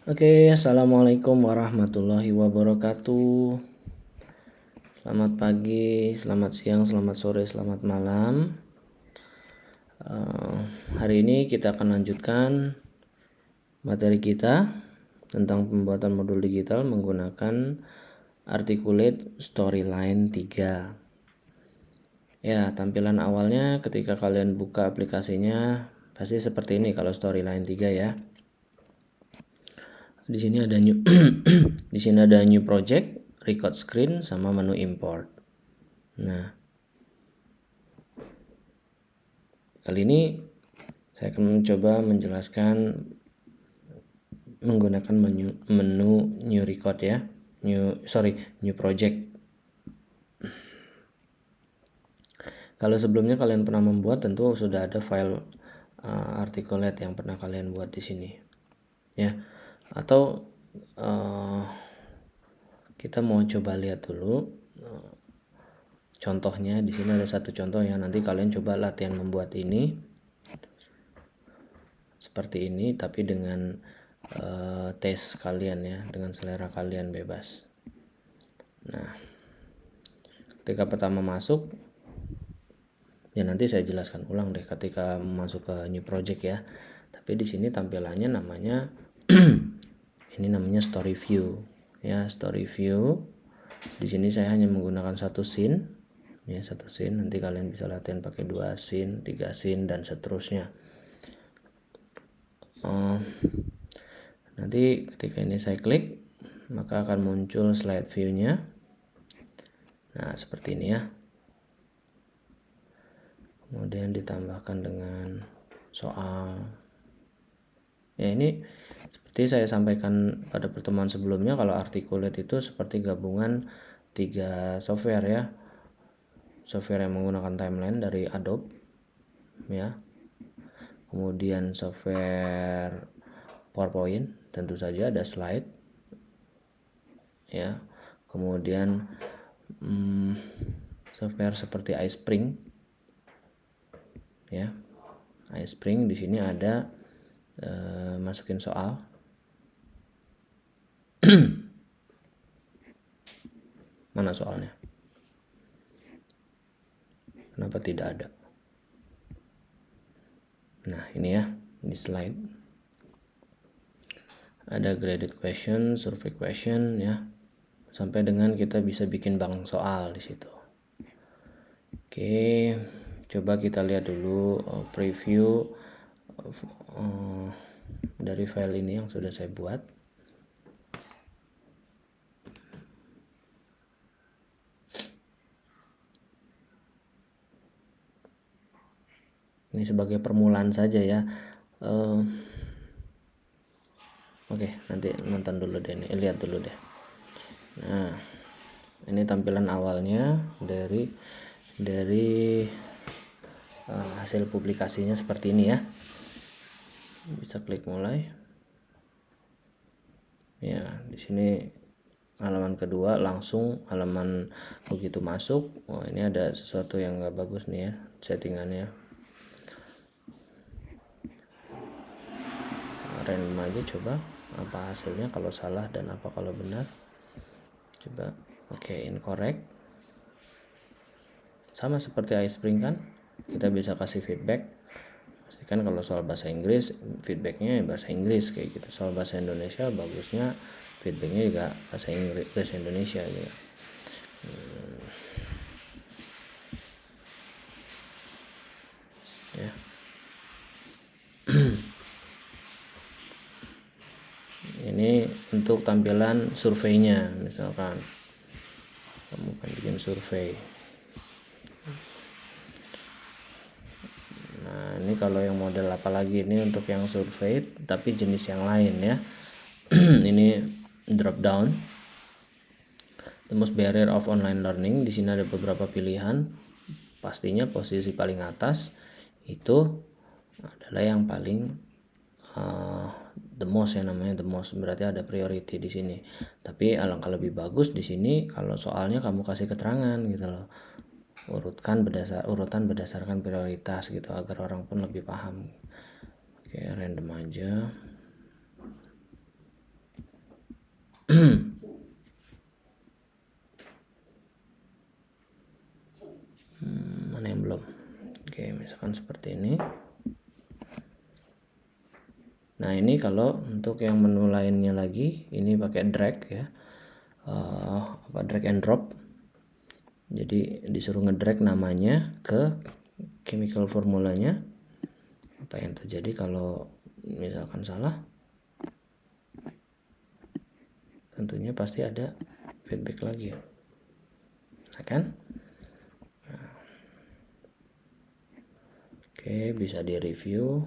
Oke, assalamualaikum warahmatullahi wabarakatuh. Selamat pagi, selamat siang, selamat sore, selamat malam. Hari ini kita akan lanjutkan materi kita tentang pembuatan modul digital menggunakan Articulate Storyline 3. Ya, tampilan awalnya ketika kalian buka aplikasinya pasti seperti ini kalau Storyline 3 ya. Di sini ada new di sini ada new project, record screen sama menu import. Nah, kali ini saya akan mencoba menjelaskan menggunakan menu new record ya. New project. Kalau sebelumnya kalian pernah membuat, tentu sudah ada file Articulate yang pernah kalian buat di sini. Ya. Atau kita mau coba lihat dulu contohnya. Di sini ada satu contoh yang nanti kalian coba latihan membuat ini seperti ini, tapi dengan tes kalian ya, dengan selera kalian bebas. Nah, ketika pertama masuk ya, nanti saya jelaskan ulang deh ketika masuk ke new project ya. Tapi di sini tampilannya namanya ini namanya story view ya, story view. Di sini saya hanya menggunakan satu scene ya, satu scene. Nanti kalian bisa latihan pakai 2 scene, 3 scene dan seterusnya. Nanti ketika ini saya klik, maka akan muncul slide view-nya. Nah, seperti ini ya. Kemudian ditambahkan dengan soal. Ya, ini seperti saya sampaikan pada pertemuan sebelumnya, kalau Articulate itu seperti gabungan 3 software ya. Software yang menggunakan timeline dari Adobe ya. Kemudian software PowerPoint, tentu saja ada slide ya. Kemudian software seperti iSpring ya. iSpring di sini ada masukin soal. Mana soalnya? Kenapa tidak ada? Nah, ini ya, di slide ada graded question, survey question ya, sampai dengan kita bisa bikin bank soal di situ. Oke, coba kita lihat dulu preview dari file ini yang sudah saya buat. Ini sebagai permulaan saja ya. Oke, nanti nonton dulu deh, lihat dulu deh. Nah, ini tampilan awalnya dari hasil publikasinya seperti ini ya. Bisa klik mulai. Ya, di sini halaman kedua, langsung halaman begitu masuk. Oh, ini ada sesuatu yang nggak bagus nih ya, settingannya. Random aja, coba apa hasilnya, kalau salah dan apa kalau benar. Coba. Oke, incorrect. Sama seperti iSpring kan, kita bisa kasih feedback. Pastikan kalau soal bahasa Inggris, feedbacknya bahasa Inggris kayak gitu. Soal bahasa Indonesia, bagusnya feedbacknya juga bahasa Inggris, bahasa Indonesia gitu. Ya. Ini untuk tampilan surveinya, misalkan kamu kan bikin survei. Nah, ini kalau yang model apalagi, ini untuk yang survei tapi jenis yang lain ya. Ini drop down, the most barrier of online learning. Di sini ada beberapa pilihan. Pastinya posisi paling atas itu adalah yang paling the most ya, namanya the most, berarti ada priority di sini. Tapi alangkah lebih bagus di sini kalau soalnya kamu kasih keterangan gitu loh, urutan berdasarkan prioritas gitu, agar orang pun lebih paham. Oke, random aja. misalkan seperti ini. Nah ini kalau untuk yang menu lainnya lagi, ini pakai drag ya, drag and drop. Jadi disuruh ngedrag namanya ke chemical formulanya. Apa yang terjadi kalau misalkan salah? Tentunya pasti ada feedback lagi, nah kan? Oke, bisa di review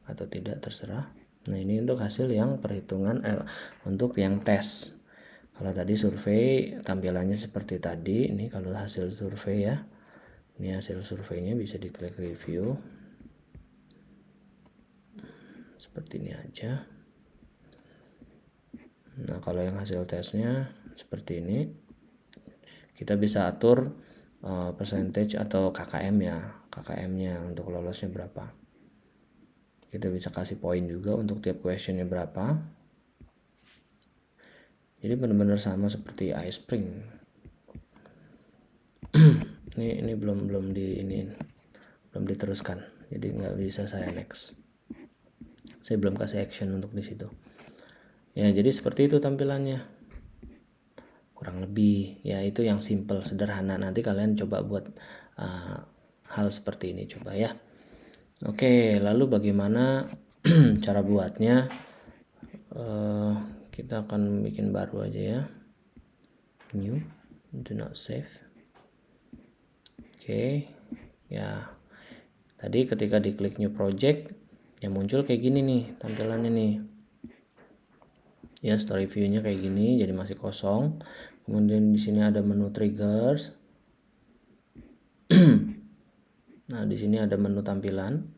atau tidak terserah. Nah ini untuk hasil yang perhitungan untuk yang tes. Kalau tadi survei tampilannya seperti tadi, ini kalau hasil survei ya. Ini hasil surveinya, bisa diklik review. Seperti ini aja. Nah kalau yang hasil tesnya seperti ini, kita bisa atur percentage atau KKM ya, KKM-nya untuk lolosnya berapa. Kita bisa kasih poin juga untuk tiap questionnya berapa. Jadi benar-benar sama seperti iSpring. ini belum diteruskan, jadi nggak bisa saya next. Saya belum kasih action untuk di situ. Ya jadi seperti itu tampilannya. Kurang lebih ya, itu yang simple sederhana. Nanti kalian coba buat hal seperti ini coba ya. Oke, lalu bagaimana cara buatnya? Kita akan bikin baru aja ya, new, do not save. Oke ya, tadi ketika diklik new project yang muncul kayak gini nih tampilannya nih ya, story view-nya kayak gini, jadi masih kosong. Kemudian di sini ada menu triggers. Nah di sini ada menu tampilan,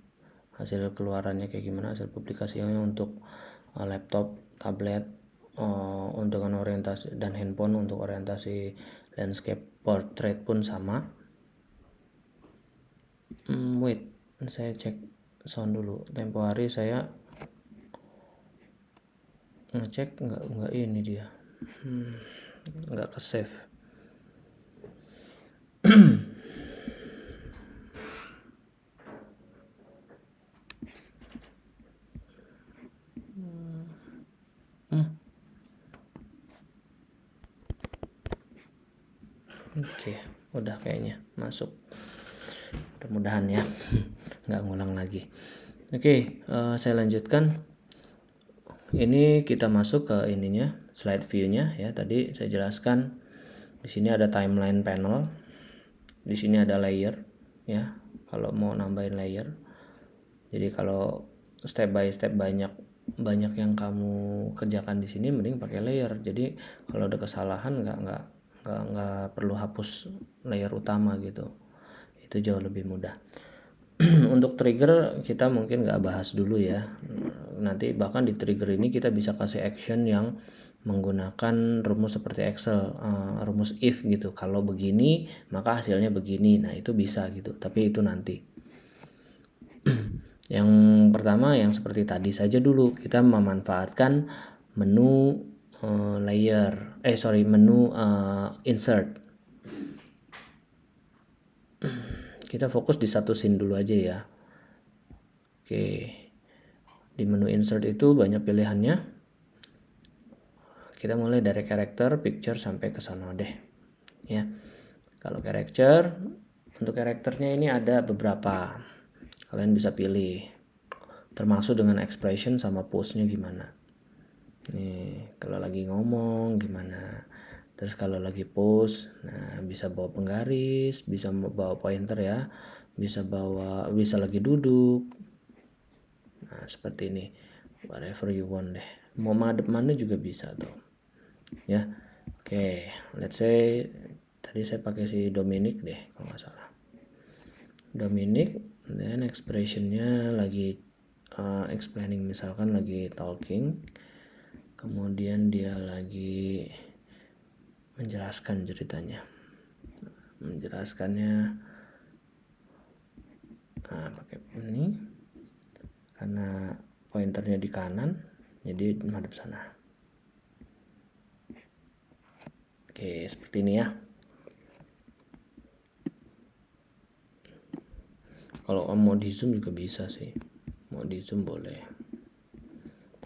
hasil keluarannya kayak gimana, hasil publikasinya untuk laptop, tablet, dengan orientasi, dan handphone untuk orientasi landscape, portrait pun sama. Wait, saya cek sound dulu. Tempo hari saya ngecek nggak ini dia, nggak ke save. Oke, udah kayaknya masuk. Mudah-mudahan ya, nggak ngulang lagi. Oke, saya lanjutkan. Ini kita masuk ke ininya, slide view-nya ya. Tadi saya jelaskan di sini ada timeline panel, di sini ada layer ya. Kalau mau nambahin layer, jadi kalau step by step banyak yang kamu kerjakan di sini, mending pakai layer. Jadi kalau ada kesalahan nggak perlu hapus layer utama gitu. Itu jauh lebih mudah. Untuk trigger kita mungkin nggak bahas dulu ya. Nanti bahkan di trigger ini kita bisa kasih action yang menggunakan rumus seperti Excel, rumus if gitu. Kalau begini maka hasilnya begini. Nah itu bisa gitu. Tapi itu nanti. Yang pertama yang seperti tadi saja dulu, kita memanfaatkan menu menu insert. Kita fokus di satu scene dulu aja ya. Oke, di menu insert itu banyak pilihannya. Kita mulai dari character, picture, sampai ke sana deh ya. Kalau character, untuk karakternya ini ada beberapa, kalian bisa pilih, termasuk dengan expression sama pose-nya gimana. Nih kalau lagi ngomong gimana, terus kalau lagi pose, nah bisa bawa penggaris, bisa bawa pointer ya, bisa lagi duduk. Nah seperti ini, whatever you want deh, mau madep mana juga bisa tuh ya. Oke, let's say tadi saya pakai si Dominic deh kalau nggak salah. Dominic, dan expressionnya lagi explaining, misalkan lagi talking, kemudian dia lagi menjelaskan ceritanya, menjelaskannya pakai ini karena pointernya di kanan, jadi madep sana. Oke, seperti ini ya. Kalau kamu mau di zoom juga bisa sih, mau di zoom boleh.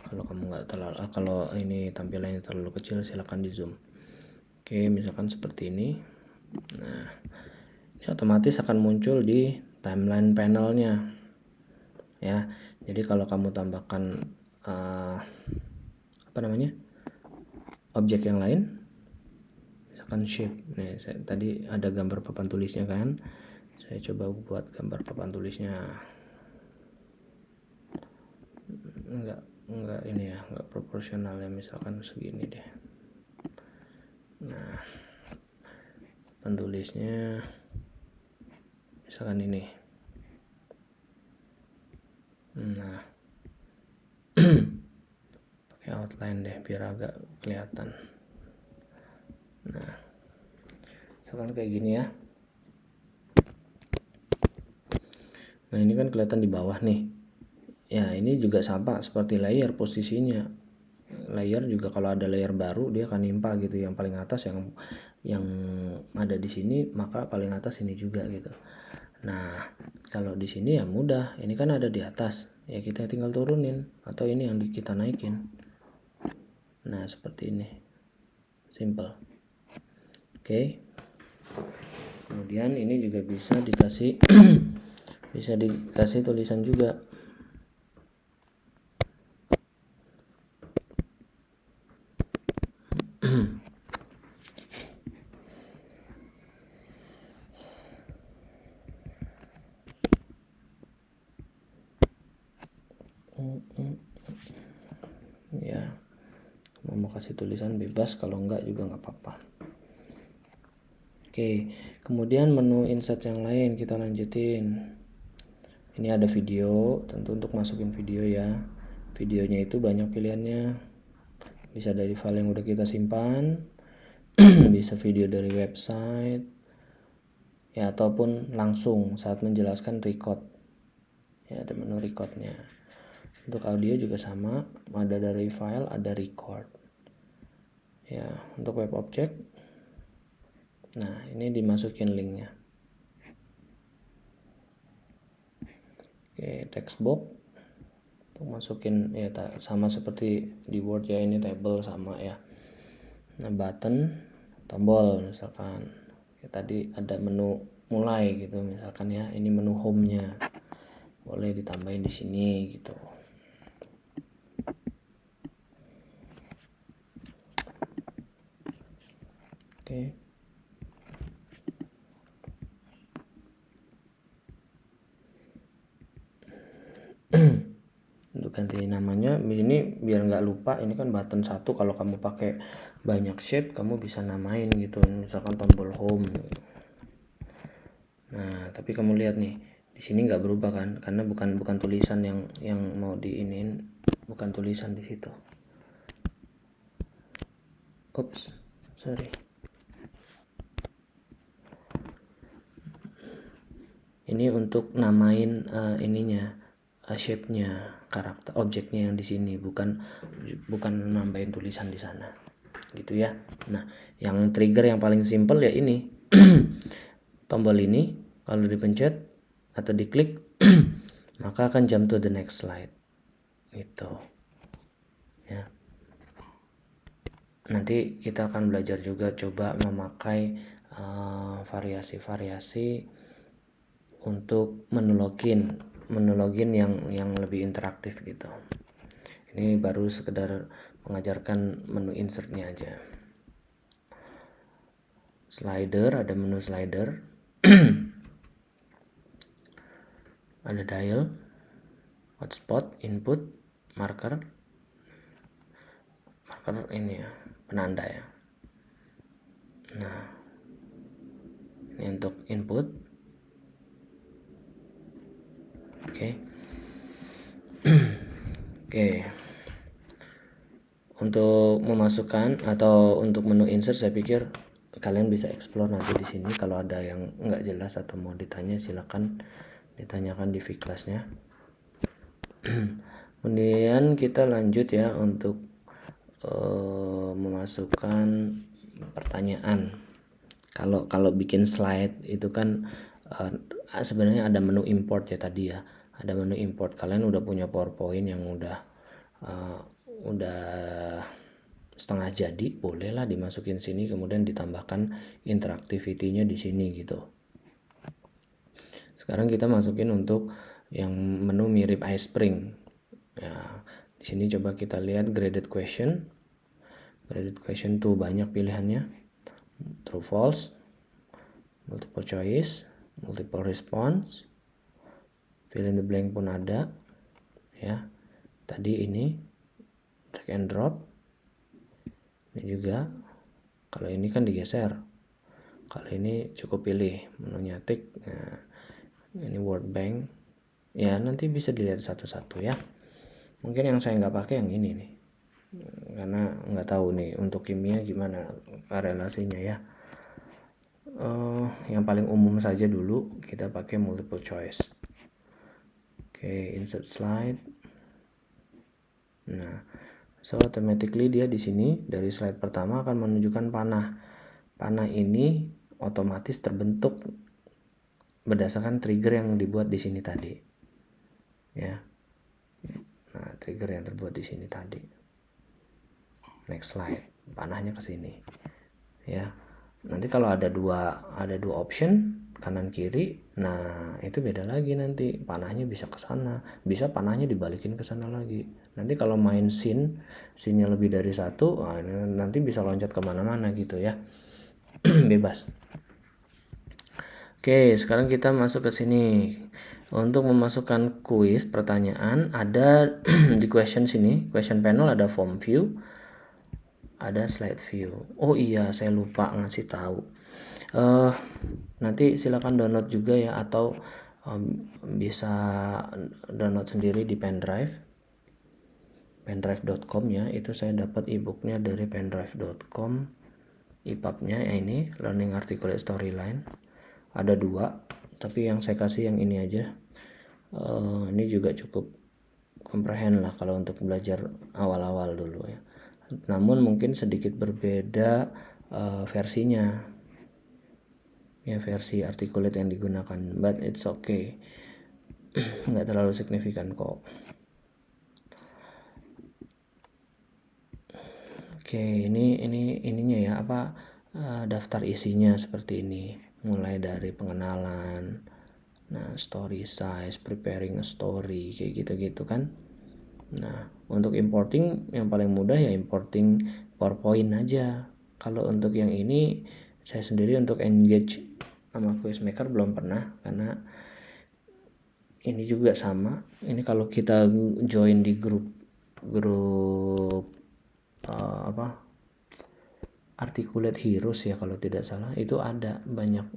Kalau kamu nggak terlalu kalau ini tampilannya terlalu kecil silahkan di zoom. Oke, misalkan seperti ini. Nah, ini otomatis akan muncul di timeline panelnya ya. Jadi kalau kamu tambahkan objek yang lain, misalkan shape. Nih, tadi ada gambar papan tulisnya kan. Saya coba buat gambar papan tulisnya. Enggak ini ya, enggak proporsional ya, misalkan segini deh. Nah, papan tulisnya misalkan ini. Nah, pakai outline deh biar agak kelihatan. Nah, misalkan kayak gini ya. Nah, ini kan kelihatan di bawah nih. Ya, ini juga sama seperti layer posisinya. Layer juga kalau ada layer baru dia akan nimpa gitu, yang paling atas yang ada di sini maka paling atas ini juga gitu. Nah, kalau di sini ya mudah, ini kan ada di atas ya, kita tinggal turunin atau ini yang kita naikin. Nah, seperti ini, simple. Oke. Kemudian ini juga bisa dikasih bisa dikasih tulisan juga. Ya, mau kasih tulisan bebas, kalau enggak juga nggak apa-apa. Oke, kemudian menu insert yang lain kita lanjutin. Ini ada video, tentu untuk masukin video ya. Videonya itu banyak pilihannya, bisa dari file yang udah kita simpan, bisa video dari website ya, ataupun langsung saat menjelaskan record ya, ada menu recordnya. Untuk audio juga sama, ada dari file, ada record ya. Untuk web object, nah ini dimasukin linknya. Oke, text box untuk masukin ya, sama seperti di Word ya, ini table sama ya. Nah, button, tombol misalkan ya, tadi ada menu mulai gitu misalkan ya, ini menu home-nya boleh ditambahin di sini gitu. Oke. Untuk ganti namanya ini biar nggak lupa, ini kan button satu, kalau kamu pakai banyak shape kamu bisa namain gitu, misalkan tombol home. Nah, tapi kamu lihat nih di sini nggak berubah kan, karena bukan tulisan yang mau diinin, bukan tulisan di situ. Oops, sorry. Ini untuk namain ininya, shape-nya, karakter objeknya yang di sini, bukan nambahin tulisan di sana gitu ya. Nah, yang trigger yang paling simple ya ini. Tombol ini kalau dipencet atau diklik maka akan jump to the next slide gitu ya. Nanti kita akan belajar juga coba memakai variasi-variasi untuk menu login yang lebih interaktif gitu. Ini baru sekedar mengajarkan menu insertnya aja. Slider, ada menu slider. Ada dial, hotspot, input, marker ini ya, penanda ya. Nah, ini untuk input. Oke. Oke. Untuk memasukkan atau untuk menu insert saya pikir kalian bisa explore nanti di sini. Kalau ada yang nggak jelas atau mau ditanya silakan ditanyakan di kelasnya. Kemudian kita lanjut ya untuk memasukkan pertanyaan. Kalau bikin slide itu kan sebenarnya ada menu import ya tadi ya, ada menu import. Kalian udah punya PowerPoint yang udah setengah jadi, bolehlah dimasukin sini, kemudian ditambahkan interaktivitinya di sini gitu. Sekarang kita masukin untuk yang menu mirip iSpring. Ya, di sini coba kita lihat graded question. Graded question tuh banyak pilihannya. True false, multiple choice, multiple response, fill in the blank pun ada. Ya. Tadi ini drag and drop. Ini juga. Kalau ini kan digeser. Kalau ini cukup pilih menunya tick. Nah, ini word bank. Ya, nanti bisa dilihat satu-satu ya. Mungkin yang saya nggak pakai yang ini nih, karena nggak tahu nih untuk kimia gimana relasinya ya. Yang paling umum saja dulu kita pakai multiple choice. Oke, insert slide. Nah, so automatically dia di sini dari slide pertama akan menunjukkan panah. Panah ini otomatis terbentuk berdasarkan trigger yang dibuat di sini tadi. Ya. Nah, trigger yang terbuat di sini tadi. Next slide, panahnya ke sini. Ya. Nanti kalau ada dua option kanan kiri, nah itu beda lagi nanti panahnya bisa ke sana, bisa panahnya dibalikin ke sana lagi. Nanti kalau main scene-nya lebih dari satu, nah, nanti bisa loncat kemana-mana gitu ya. Bebas. Oke, sekarang kita masuk ke sini. Untuk memasukkan kuis pertanyaan ada di question sini, question panel ada form view, ada slide view. Oh iya, saya lupa ngasih tahu. Nanti silakan download juga ya, atau bisa download sendiri di pendrive.com ya. Itu saya dapat ebooknya dari pendrive.com. EPUB-nya ya ini, Learning Articulate Storyline. Ada 2, tapi yang saya kasih yang ini aja. Ini juga cukup comprehend lah kalau untuk belajar awal-awal dulu ya. Namun mungkin sedikit berbeda versinya. Ya, versi articulate yang digunakan, but it's okay. Nggak terlalu signifikan kok. Oke, ininya ya, daftar isinya seperti ini. Mulai dari pengenalan, nah story size, preparing a story, kayak gitu-gitu kan. Nah, untuk importing yang paling mudah ya importing PowerPoint aja. Kalau untuk yang ini saya sendiri untuk engage sama Quizmaker belum pernah, karena ini juga sama. Ini kalau kita join di grup Articulate Heroes ya kalau tidak salah, itu ada banyak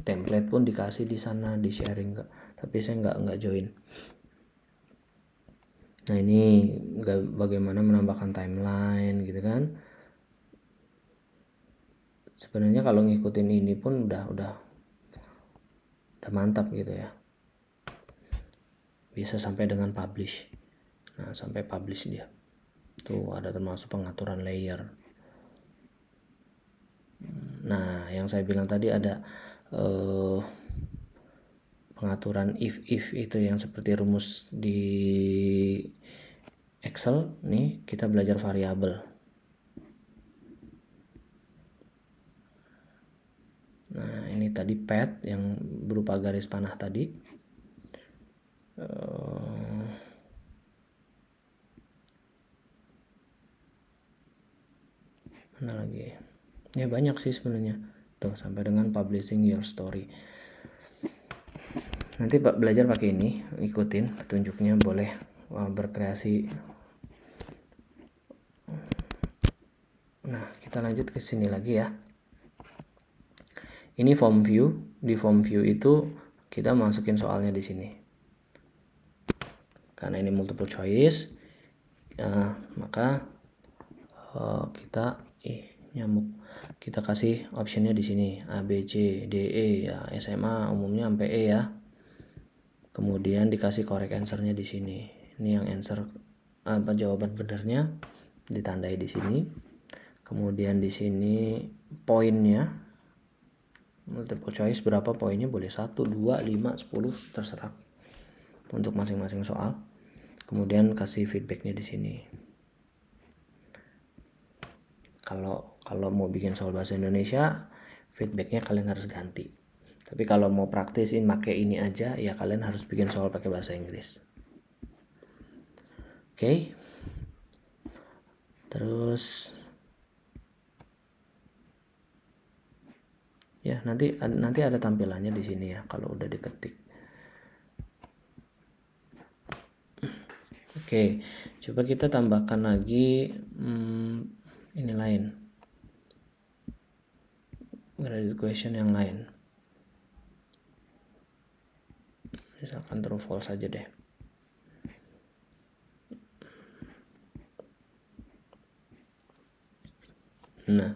template pun dikasih di sana, di sharing, tapi saya nggak join. Nah, ini bagaimana menambahkan timeline gitu kan. Sebenarnya kalau ngikutin ini pun udah mantap gitu ya. Bisa sampai dengan publish. Nah, sampai publish dia. Tuh ada termasuk pengaturan layer. Nah, yang saya bilang tadi ada pengaturan if itu yang seperti rumus di Excel. Nih kita belajar variabel. Nah, ini tadi path yang berupa garis panah tadi. Mana lagi? Ya banyak sih sebenarnya. Tuh sampai dengan publishing your story. Nanti Pak belajar pakai ini, ikutin petunjuknya, boleh berkreasi. Nah, kita lanjut ke sini lagi ya. Ini form view. Di form view itu kita masukin soalnya di sini. Karena ini multiple choice, maka kita nyamuk. Kita kasih optionnya di sini A, B, C, D, E ya. SMA umumnya sampai E ya. Kemudian dikasih correct answer-nya di sini. Ini yang answer jawaban benarnya ditandai di sini. Kemudian di sini poinnya. multiple choice berapa poinnya, boleh 1, 2, 5, 10, terserah untuk masing-masing soal. Kemudian kasih feedbacknya di sini. Kalau mau bikin soal bahasa Indonesia, feedbacknya kalian harus ganti. Tapi kalau mau praktisin pakai ini aja, ya kalian harus bikin soal pakai bahasa Inggris. Oke. Terus ya nanti ada tampilannya di sini ya kalau udah diketik. Oke, coba kita tambahkan lagi ini lain, graded question yang lain. Misalkan true false aja deh. Nah,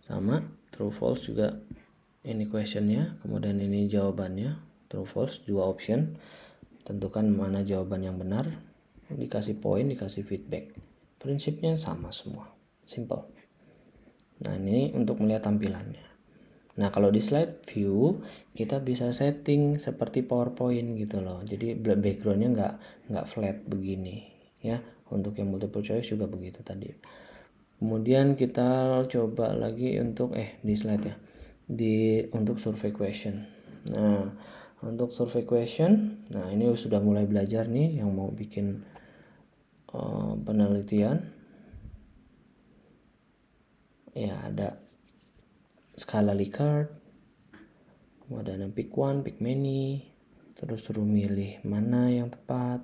sama true false juga, ini questionnya, kemudian ini jawabannya, true false, 2 option. Tentukan mana jawaban yang benar, dikasih poin, dikasih feedback. Prinsipnya sama semua, simple. Nah, ini untuk melihat tampilannya. Nah, kalau di slide view kita bisa setting seperti PowerPoint gitu loh. Jadi backgroundnya nggak flat begini ya. Untuk yang multiple choice juga begitu tadi. Kemudian kita coba lagi untuk di slide ya. Untuk survey question. Nah, untuk survey question, nah ini sudah mulai belajar nih yang mau bikin penelitian. Ya, ada skala Likert, kemudian pick one, pick many, terus suruh milih mana yang tepat,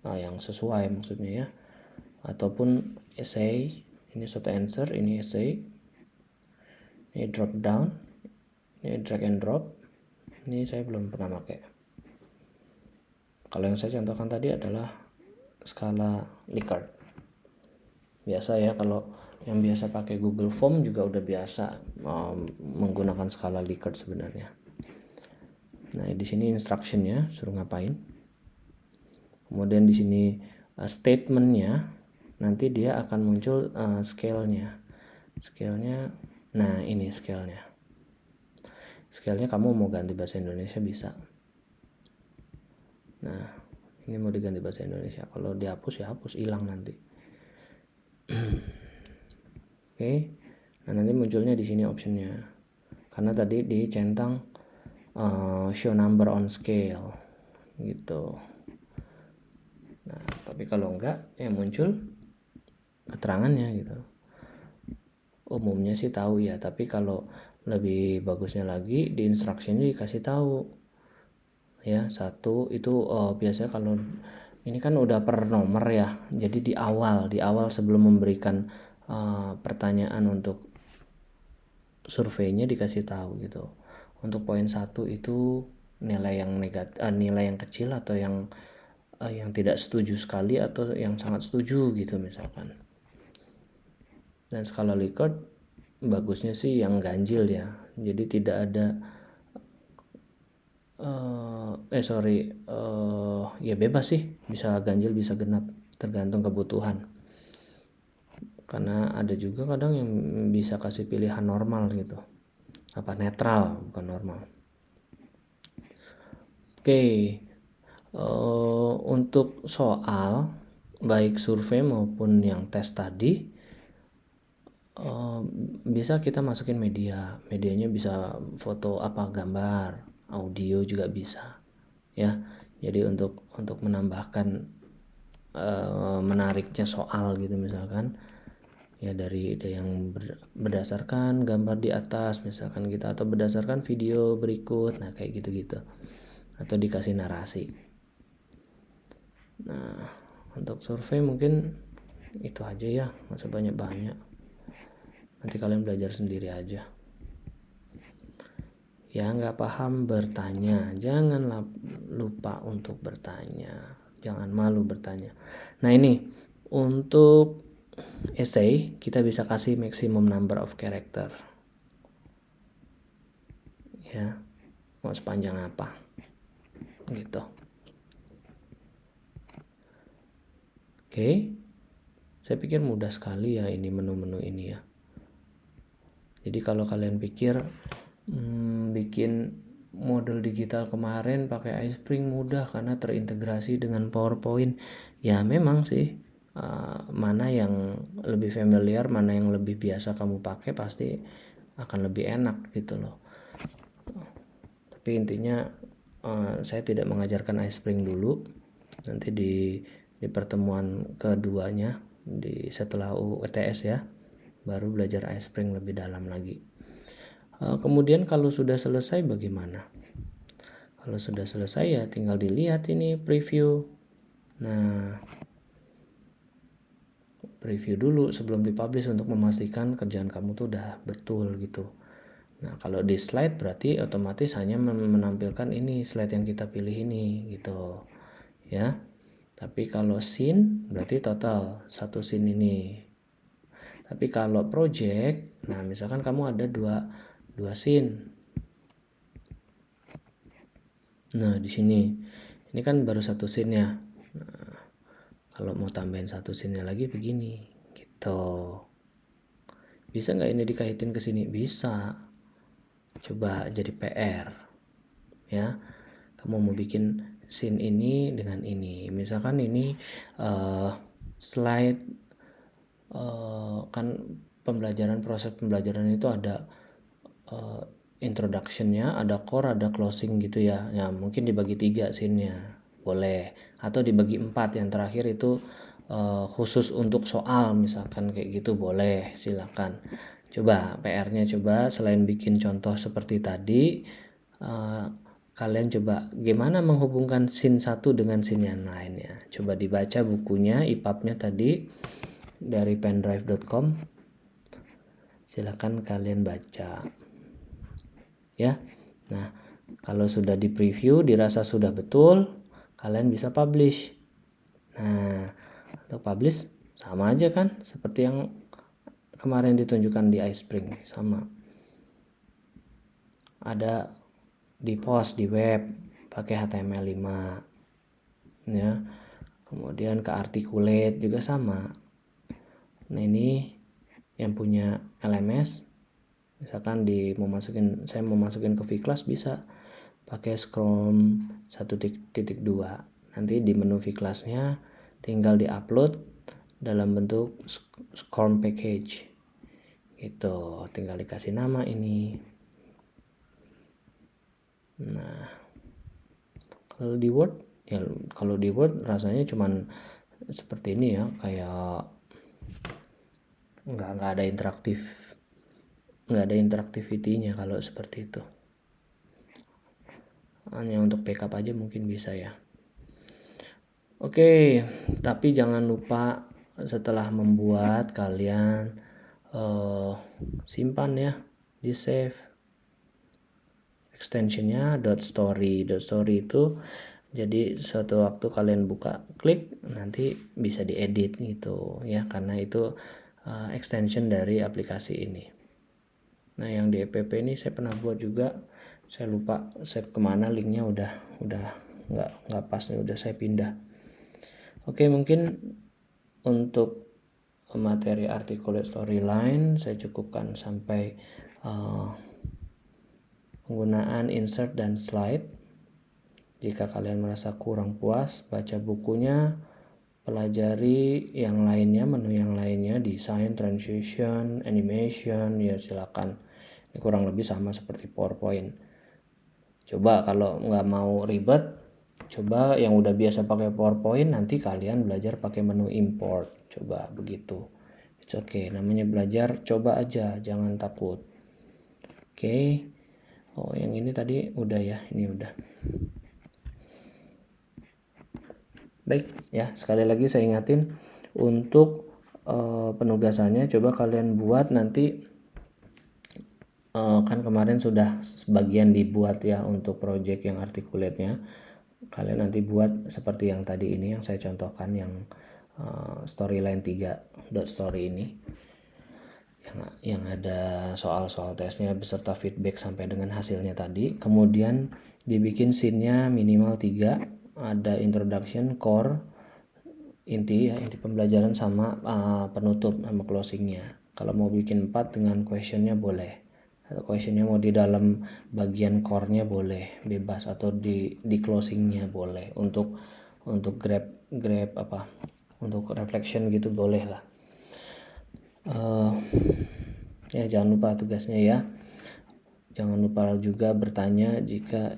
nah yang sesuai maksudnya ya, ataupun essay, ini short answer, ini essay, ini drop down, ini drag and drop, ini saya belum pernah pakai. Kalau yang saya contohkan tadi adalah skala Likert. Biasa ya, kalau yang biasa pakai Google Form juga udah biasa menggunakan skala Likert sebenarnya. Nah, di sini instructionnya suruh ngapain. Kemudian di sini statementnya, nanti dia akan muncul scale-nya. Scale-nya, nah ini scale-nya. Scale-nya kamu mau ganti bahasa Indonesia bisa. Nah, ini mau diganti bahasa Indonesia. Kalau dihapus ya hapus, hilang nanti. Oke. Nah, nanti munculnya di sini optionnya. Karena tadi dicentang show number on scale gitu. Nah, tapi kalau enggak ya muncul keterangannya gitu. Umumnya sih tahu ya, tapi kalau lebih bagusnya lagi di instructionnya dikasih tahu ya. Satu itu biasanya kalau ini kan udah per nomor ya, jadi di awal sebelum memberikan pertanyaan untuk surveinya dikasih tahu gitu. Untuk poin 1 itu nilai yang nilai yang kecil atau yang tidak setuju sekali atau yang sangat setuju gitu misalkan. Dan skala Likert bagusnya sih yang ganjil ya, jadi tidak ada ya bebas sih, bisa ganjil bisa genap tergantung kebutuhan. Karena ada juga kadang yang bisa kasih pilihan normal gitu, apa netral bukan normal. Oke, untuk soal baik survei maupun yang tes tadi bisa kita masukin medianya bisa foto apa, gambar, audio juga bisa ya. Jadi untuk menambahkan menariknya soal gitu misalkan ya, dari yang berdasarkan gambar di atas misalkan kita, atau berdasarkan video berikut, nah kayak gitu-gitu, atau dikasih narasi. Nah, untuk survei mungkin itu aja ya, nggak usah banyak-banyak, nanti kalian belajar sendiri aja ya. Nggak paham bertanya, jangan lupa untuk bertanya, jangan malu bertanya. Nah, ini untuk essay kita bisa kasih maximum number of character ya, mau sepanjang apa gitu. Oke, saya pikir mudah sekali ya ini menu-menu ini ya. Jadi kalau kalian pikir bikin model digital kemarin pakai iSpring mudah karena terintegrasi dengan PowerPoint. Ya memang sih, mana yang lebih familiar, mana yang lebih biasa kamu pakai pasti akan lebih enak gitu loh. Tapi intinya saya tidak mengajarkan iSpring dulu. Nanti di pertemuan keduanya setelah UTS ya, baru belajar iSpring lebih dalam lagi. Kemudian kalau sudah selesai bagaimana? Kalau sudah selesai ya tinggal dilihat ini preview. Nah, preview dulu sebelum dipublish untuk memastikan kerjaan kamu tuh udah betul gitu. Nah, kalau di slide berarti otomatis hanya menampilkan ini slide yang kita pilih ini gitu. Ya. Tapi kalau scene berarti total satu scene ini. Tapi kalau project, nah misalkan kamu ada dua scene. Nah, di sini ini kan baru satu scene ya. Nah, kalau mau tambahin satu scene lagi begini gitu. Bisa nggak ini dikaitin ke sini? Bisa. Coba jadi PR ya. Kamu mau bikin scene ini dengan ini. Misalkan ini slide kan proses pembelajaran itu ada introduction-nya, ada core, ada closing gitu ya. Ya mungkin dibagi 3 scene-nya boleh, atau dibagi 4 yang terakhir itu khusus untuk soal misalkan kayak gitu boleh, silakan. Coba PR-nya coba selain bikin contoh seperti tadi, kalian coba gimana menghubungkan scene satu dengan scene yang lainnya. Coba dibaca bukunya, EPUB-nya tadi dari pendrive.com. Silakan kalian baca. Ya. Nah, kalau sudah di preview dirasa sudah betul, kalian bisa publish. Nah, untuk publish sama aja kan seperti yang kemarin ditunjukkan di iSpring, sama. Ada di post di web pakai HTML5 ya. Kemudian ke Articulate juga sama. Nah, ini yang punya LMS misalkan saya mau masukin ke vClass bisa pakai Scrum 1.2. Nanti di menu vClass-nya tinggal di-upload dalam bentuk Scrum package. Gitu, tinggal dikasih nama ini. Nah, kalau di Word rasanya cuman seperti ini ya, kayak nggak ada interaktivitinya kalau seperti itu. Hanya untuk backup aja mungkin bisa ya. Oke, tapi jangan lupa setelah membuat kalian simpan ya, di save. Extensionnya .story itu jadi suatu waktu kalian buka klik nanti bisa diedit gitu ya, karena itu extension dari aplikasi ini. Nah, yang di EPP ini saya pernah buat juga, saya lupa save kemana, linknya udah nggak pas nih, udah saya pindah. Oke, mungkin untuk materi articulate storyline saya cukupkan sampai penggunaan insert dan slide. Jika kalian merasa kurang puas, baca bukunya, pelajari yang lainnya, menu yang lainnya, design, transition, animation, ya silakan. Ini kurang lebih sama seperti PowerPoint. Coba kalau nggak mau ribet, coba yang udah biasa pakai PowerPoint, nanti kalian belajar pakai menu import. Coba begitu. It's okay, namanya belajar, coba aja, jangan takut. Oke. Oh, yang ini tadi udah ya, ini udah. Baik ya, sekali lagi saya ingatin untuk penugasannya coba kalian buat nanti, kan kemarin sudah sebagian dibuat ya untuk project yang articulate-nya. Kalian nanti buat seperti yang tadi ini yang saya contohkan, yang storyline 3.story ini yang ada soal-soal tesnya beserta feedback sampai dengan hasilnya tadi. Kemudian dibikin scene-nya minimal 3, ada introduction, core, inti pembelajaran sama penutup sama closingnya. Kalau mau bikin 4 dengan questionnya boleh. atau questionnya mau di dalam bagian core-nya boleh bebas, atau di closing-nya boleh, untuk grab apa, untuk reflection gitu boleh lah. Ya jangan lupa tugasnya ya. Jangan lupa juga bertanya jika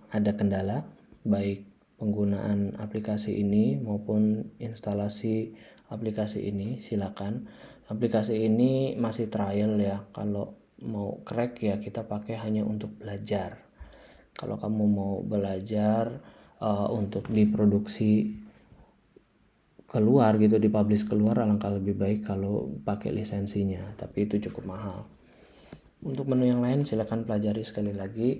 ada kendala, baik penggunaan aplikasi ini maupun instalasi aplikasi ini. Silakan. Aplikasi ini masih trial ya. Kalau mau crack ya kita pakai hanya untuk belajar. Kalau kamu mau belajar untuk diproduksi keluar gitu, dipublish keluar, alangkah lebih baik kalau pakai lisensinya, tapi itu cukup mahal. Untuk menu yang lain silakan pelajari sekali lagi.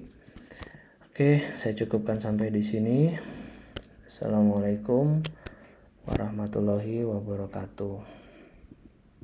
Oke, saya cukupkan sampai di sini. Assalamualaikum warahmatullahi wabarakatuh.